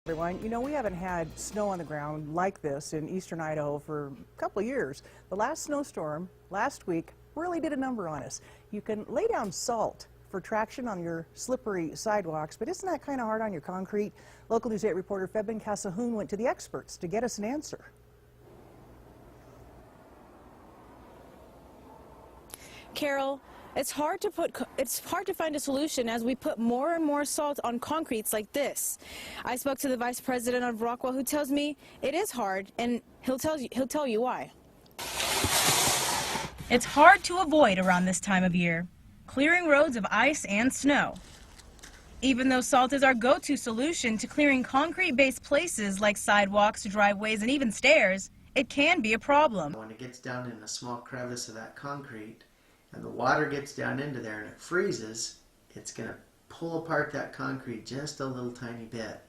Everyone, you know, we haven't had snow on the ground like this in eastern Idaho for a couple of years. The last snowstorm last week really did a number on us. You can lay down salt for traction on your slippery sidewalks, but isn't that kind of hard on your concrete? Local News 8 reporter Febin Casahoon went to the experts to get us an answer. Carol, it's hard to find a solution as we put more and more salt on concretes like this. I spoke to the vice president of Rockwell, who tells me it is hard, and he'll tell you why. It's hard to avoid around this time of year, clearing roads of ice and snow. Even though salt is our go-to solution to clearing concrete-based places like sidewalks, driveways, and even stairs, it can be a problem. When it gets down in a small crevice of that concrete and the water gets down into there and it freezes, it's going to pull apart that concrete just a little tiny bit.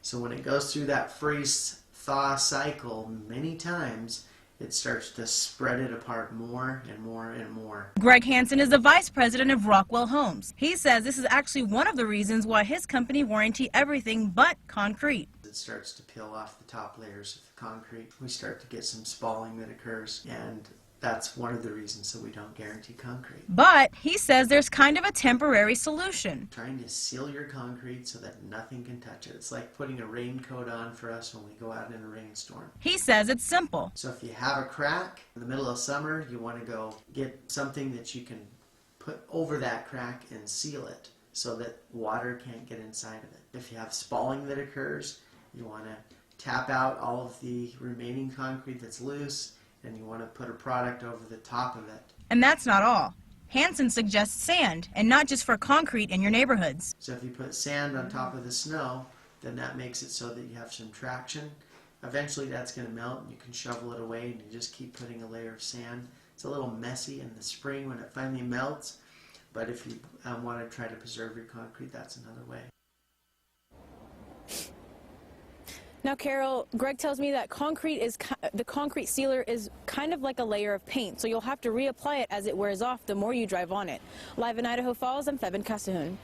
So when it goes through that freeze-thaw cycle many times, it starts to spread it apart more and more and more. Greg Hansen is the vice president of Rockwell Homes. He says this is actually one of the reasons why his company warranty everything but concrete. It starts to peel off the top layers of the concrete. We start to get some spalling that occurs, and that's one of the reasons that we don't guarantee concrete. But he says there's kind of a temporary solution. Trying to seal your concrete so that nothing can touch it. It's like putting a raincoat on for us when we go out in a rainstorm. He says it's simple. So if you have a crack in the middle of summer, you want to go get something that you can put over that crack and seal it so that water can't get inside of it. If you have spalling that occurs, you want to tap out all of the remaining concrete that's loose, and you want to put a product over the top of it. And that's not all. Hansen suggests sand, and not just for concrete in your neighborhoods. So if you put sand on top of the snow, then that makes it so that you have some traction. Eventually that's going to melt and you can shovel it away and you just keep putting a layer of sand. It's a little messy in the spring when it finally melts, but if you want to try to preserve your concrete, that's another way. Now, Carol, Greg tells me that the concrete sealer is kind of like a layer of paint, so you'll have to reapply it as it wears off the more you drive on it. Live in Idaho Falls, I'm Febin Casahoon.